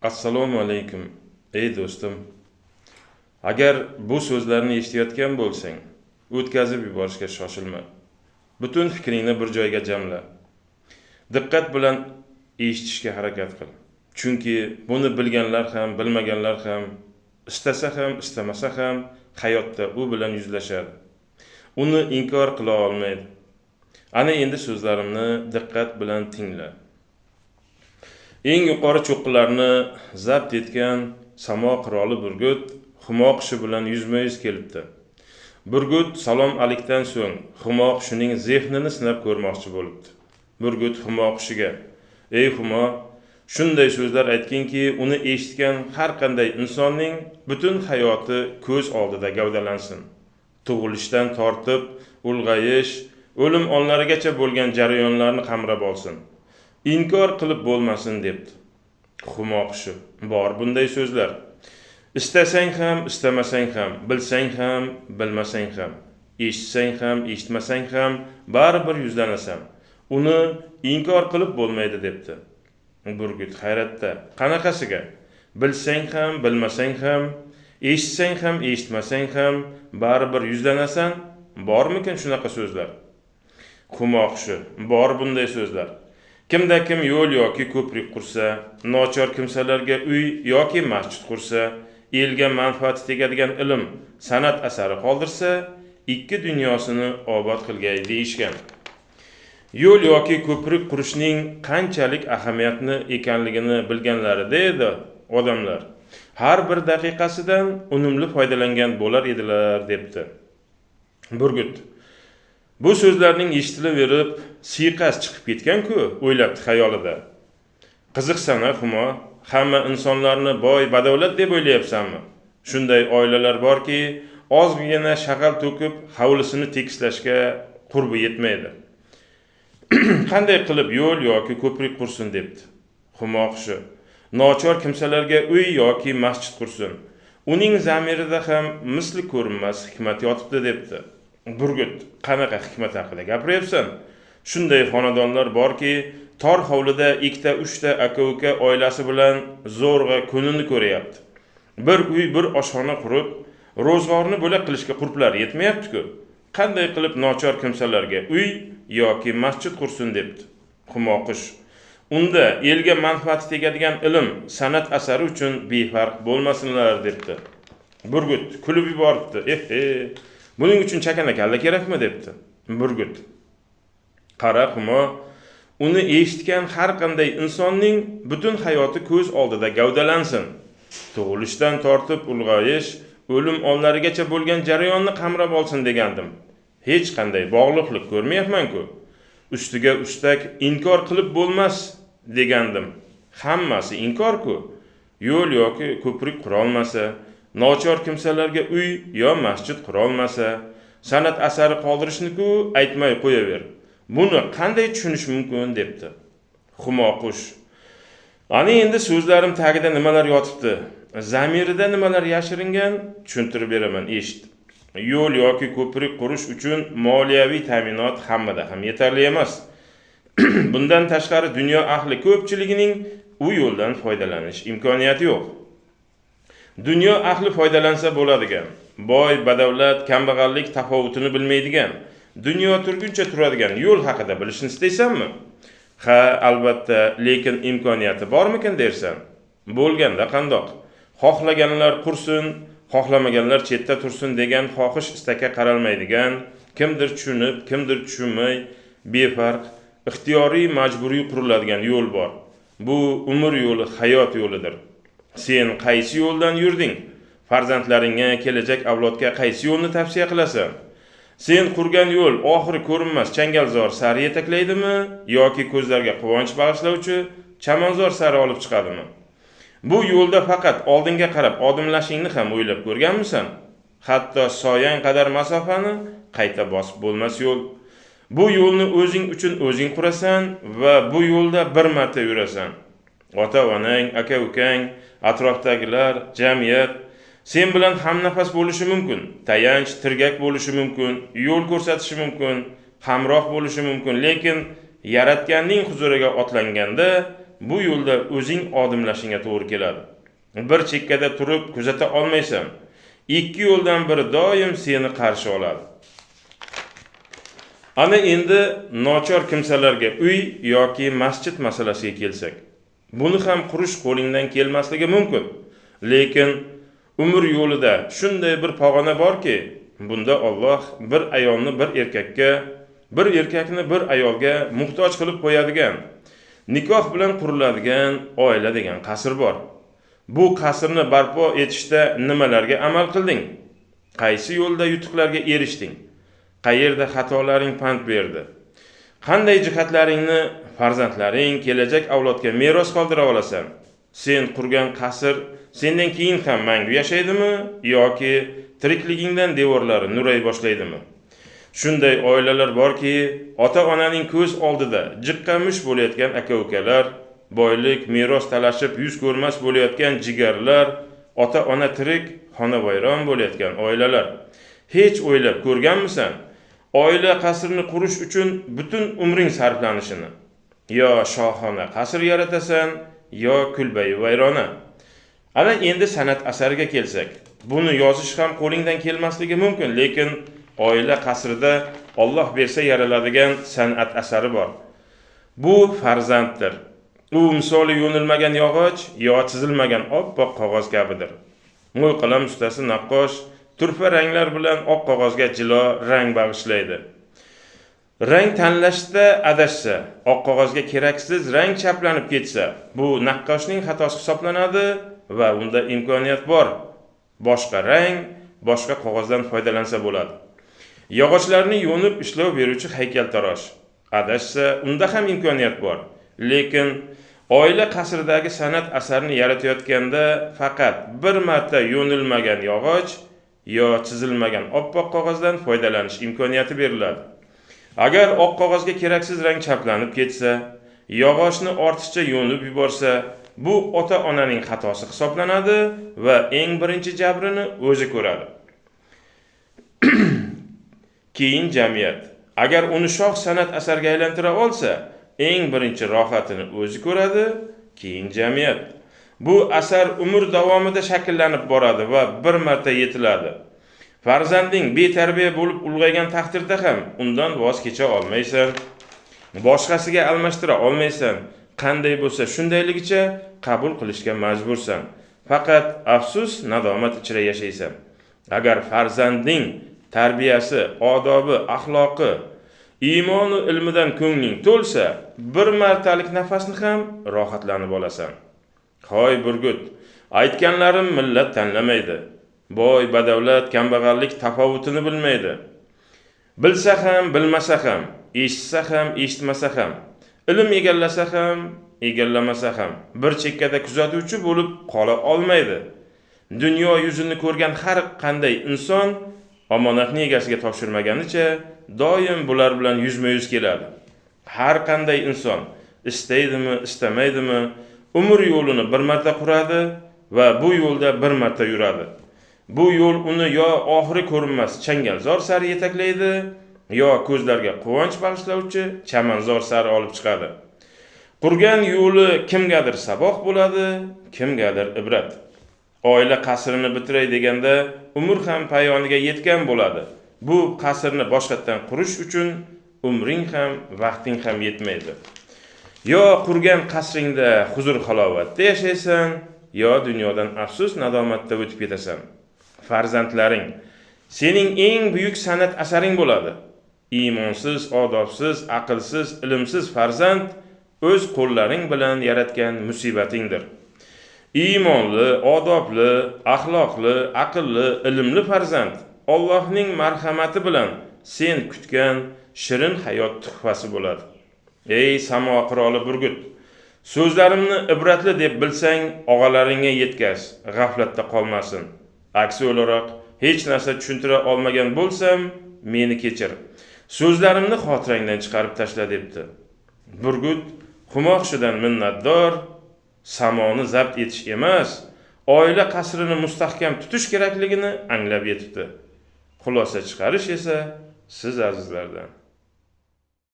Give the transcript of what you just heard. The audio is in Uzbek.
Assalomu alaykum, ey do'stim. Agar bu so'zlarni eshitayotgan bo'lsang, o'tkazib yuborishga shoshilma. Butun fikringni bir joyga jamla. Diqqat bilan eshitishga harakat qil. Chunki buni bilganlar ham, bilmaganlar ham, istasa ham, istamasa ham hayotda u bilan yuzlashadi. Uni inkor qila olmaydi. Ana endi so'zlarimni diqqat bilan tingla. Eng yuqori cho'qqilarni zabt etgan samo qiroli Burgut Humo qushi bilan yuzma-yuz kelibdi. Burgut salom alikdan so'ng Humo qushining zehnini sinab ko'rmoqchi bo'libdi. Burgut Humo qushiga: "Ey Humo, shunday so'zlar aytkinki, uni eshitgan har qanday insonning butun hayoti ko'z oldida gavdalansin. Tug'ilishdan tortib ulg'ayish, o'lim onlarigacha bo'lgan jarayonlarni qamrab olsin. Inkor qilib bo'lmasin" debdi. Humo qushi: "Bor bunday so'zlar. Istasang ham, istamasang ham, bilsang ham, bilmasang ham, eshitsang ham, eshitmasang ham baribir yuzlanasan. Uni inkor qilib bo'lmaydi" debdi. Burgut hayratda: "Qanaqasiga? Bilsang ham, bilmasang ham, eshitsang ham, eshitmasang ham baribir yuzlanasan? Bormikin shunaqa so'zlar?" Humo qushi: "Bor bunday so'zlar. Kimda kim yo'l yoki ko'prik qursa, nochor kimsalarga uy yoki masjid qursa, elga manfaati tegadigan ilm, san'at asari qoldirsa, ikki dunyosini obod qilgay deyishgan." Yo'l yoki ko'prik qurishning qanchalik ahamiyatli ekanligini bilganlarida edi odamlar. Har bir daqiqasidan unumli foydalangan bo'lar edilar debdi. Burgut: "Bu so'zlarning eshitilaverib, siyqas chiqib ketgan-ku", o'ylabdi xayolida. "Qiziqsana Humo, hamma insonlarni boy, badavlat deb o'ylayapsanmi? Shunday oilalar borki, ozgina shag'al to'kib, hovlisini tekislashga qurbi yetmaydi. Qanday qilib yo'l yoki ko'prik qursin?" debdi. Humo qushi: "Nochor kimsalarga uy yoki masjid qursin. Uning zamirida ham misli ko'rinmas hikmat yotibdi" debdi. Burgut: "Qanaqa hikmat haqida gapiryapsan? Shunday xonadonlar borki, tor hovlida ikkita, uchta aka-uka oilasi bilan zo'rg'a kunini ko'ryapti. Bir uy, bir oshxona qurib, ro'zg'orni bo'lak qilishga qurblari yetmayapti-ku. Qanday qilib nochor kimsalarga uy yoki masjid qursin?" debdi. Humo qush: "Unda elga manfaati tegadigan ilm, san'at asari uchun befarq bo'lmasinlar" debdi. Burgut kulib yuboribdi. "Buning uchun chakana kalla kerakmi?" debdi. Burgut: "Qara Humo, uni eshitgan har qanday insonning butun hayoti ko'z oldida gavdalansin. Tug'ilishdan tortib ulg'ayish, o'lim onlarigacha bo'lgan jarayonni qamrab olsin degandim. Hech qanday bog'liqlik ko'rmayapman-ku. Ustiga ustak inkor qilib bo'lmas degandim. Hammasi inkor-ku. Yo'l yoki ko'prik qura olmasa, nochor kimsalarga uy yo masjid qura olmasa, san'at asari qoldirishni-ku aytmay qo'yaver. Buni qanday tushunish mumkin?" debdi. Humo qush: "Ana endi so'zlarim tagida nimalar yotibdi, zamirida nimalar yashiringan, tushuntirib beraman, eshit. Yo'l yoki ko'prik qurish uchun moliyaviy ta'minot hammada ham yetarli emas. Bundan tashqari dunyo ahli ko'pchiligining u yo'ldan foydalanish imkoniyati yo'q. Dunyo ahli foydalansa bo'ladigan, boy, badavlat, kambag'allik tafovutini bilmaydigan, dunyo turguncha turadigan yo'l haqida bilishni istaysanmi? Ha, albatta, lekin imkoniyati bormikin dersan? Bo'lganda qandoq? Xohlaganlar qursin, xohlamaganlar chetda tursin degan xohish istakka qaralmaydigan, kimdir tushunib, kimdir tushunmay, befarq, ixtiyoriy, majburiy quriladigan yo'l bor. Bu umr yo'li, hayot yo'lidir. Sen qaysi yo'ldan yurding? Farzandlaringga, kelajak avlodga qaysi yo'lni tavsiya qilasan? Sen qurgan yo'l oxiri ko'rinmas changalzor sari yetaklaydimi yoki ko'zlarga quvonch bag'ishlovchi chamanzor sari olib chiqadimi? Bu yo'lda faqat oldinga qarab odimlashingni ham o'ylab ko'rganmisan? Hatto soyang qadar masofani qayta bosib bo'lmas yo'l. Bu yo'lni o'zing uchun o'zing qurasan va bu yo'lda bir marta yurasan. Ota-onang, aka-ukang, atrofdagilar, jamiyat sen bilan hamnafas bo'lishi mumkin, tayanch, tirgak bo'lishi mumkin, yo'l ko'rsatishi mumkin, hamroh bo'lishi mumkin, lekin yaratganning huzuriga otlanganda bu yo'lda o'zing odimlashingga to'g'ri keladi. Bir chekkada turib kuzata olmaysan. Ikki yo'ldan biri doim seni qarshi oladi. Ana endi nochor kimsalarga uy yoki masjid masalasiga kelsak, buni ham qurish qo'lingdan kelmasligi mumkin. Lekin umr yo'lida shunday bir pog'ona borki, bunda Alloh bir ayolni bir erkakka, bir erkakni bir ayolga muhtoj qilib qo'yadigan, nikoh bilan quriladigan oila degan qasr bor. Bu qasrni barpo etishda nimalarga amal qilding? Qaysi yo'lda yutuqlarga erishding? Qayerda xatolaring pand berdi? Qanday jihatlaringni farzandlaring, kelajak avlodga meros qoldira olasan? Sen qurgan qasr sendan keyin ham mangu yashaydimi yoki tirikligingdan devorlari nuray boshlaydimi? Shunday oilalar borki, ota-onaning ko'z oldida jiqqamush bo'layotgan aka-ukalar, boylik, meros talashib yuz ko'rmas bo'layotgan jigarlar, ota-ona tirik, xonavayron bo'layotgan oilalar. Hech o'ylab ko'rganmisan? Oila qasrini qurish uchun butun umring sarflanishini. Yo shohona qasr yaratasan, yo kulbayi vayrona. Ana endi san'at asariga kelsak, buni yozish ham qo'lingdan kelmasligi mumkin, lekin oila qasrida Alloh bersa yaraladigan san'at asari bor. Bu farzanddir. U misoli yo'nilmagan yog'och yo chizilmagan oppoq qog'oz kabidir. Mo'y qalam ustasi naqqosh turfa ranglar bilan oq qog'ozga jilo rang bag'ishlaydi. Rang tanlashda adashsa, oq qog'ozga keraksiz rang chaplanib ketsa, bu naqqoshning xatosi hisoblanadi va unda imkoniyat bor. Boshqa rang, boshqa qog'ozdan foydalansa bo'ladi. Yog'ochlarni yo'nib ishlov beruvchi haykaltarosh adashsa, unda ham imkoniyat bor. Lekin oila qasridagi san'at asarini yaratayotganda faqat bir marta yo'nilmagan yog'och yo chizilmagan oppoq qog'ozdan foydalanish imkoniyati beriladi. Agar oq qog'ozga keraksiz rang chaplanib ketsa, yog'ochni ortiqcha yo'nib yuborsa, bu ota-onaning xatosi hisoblanadi va eng birinchi jabrini o'zi ko'radi. Keyin jamiyat agar uni shoh san'at asariga aylantira olsa, eng birinchi rohatini o'zi ko'radi, keyin jamiyat. Bu asar umr davomida shakllanib boradi va bir marta yetiladi. Farzanding betarbiya bo'lib ulg'aygan taqdirda ham undan voz kecha olmaysan. Boshqasiga almashtira olmaysan. Qanday bo'lsa shundayligicha qabul qilishga majbursan. Faqat afsus, nadomat ichida yashaysan. Agar farzanding tarbiyasi, odobi, axloqi, iymoni ilmidan ko'ngling to'lsa, bir martalik nafasni ham rohatlanib olasan. Hoy burgut, aytganlarim millat tanlamaydi. Boy, badavlat, kambag'allik tafovutini bilmaydi. Bilsa ham, bilmasa ham, eshitsa ham, eshitmasa ham, ilm egallasa ham, egallamasa ham bir chekkada kuzatuvchi bo'lib qola olmaydi. Dunyo yuzini ko'rgan har qanday inson omonatni egasiga topshirmaganicha doim bular bilan yuzma-yuz keladi. Har qanday inson istaydimi, istamaydimi, umr yo'lini bir marta quradi va bu yo'lda bir marta yuradi. Bu yo'l uni yo oxiri ko'rinmas changalzor sari yetaklaydi, yo ko'zlarga quvonch bag'ishlovchi chamanzor sari olib chiqadi. Qurgan yo'li kimgadir saboq bo'ladi, kimgadir ibrat. Oila qasrini bitiray deganda umr ham payoniga yetgan bo'ladi. Bu qasrni boshqatdan qurish uchun umring ham, vaqting ham yetmaydi. Yo qurgan qasringda huzur halovatda yashaysan, yo dunyodan afsus nadomatda o'tib ketasan. Farzandlaring sening eng buyuk san'at asaring bo'ladi. Iymonsiz, odobsiz, aqlsiz, ilmsiz farzand o'z qo'llaring bilan yaratgan musibatingdir. Iymonli, odobli, axloqli, aqlli, ilmli farzand Allohning marhamati bilan sen kutgan shirin hayot tuhfasi bo'ladi. Ey samo qiroli burgut, so'zlarimni ibratli deb bilsang, og'alaringga yetkaz, g'aflatda qolmasin. Aksi o'laroq hech narsa tushuntira olmagan bo'lsam, meni kechir. So'zlarimni xotirangdan chiqarib tashla debdi. Burgut Humoqshidan minnatdor, samoni zabt etish emas, oila qasrini mustahkam tutish kerakligini anglab yetibdi. Xulosa chiqarish esa siz azizlardan.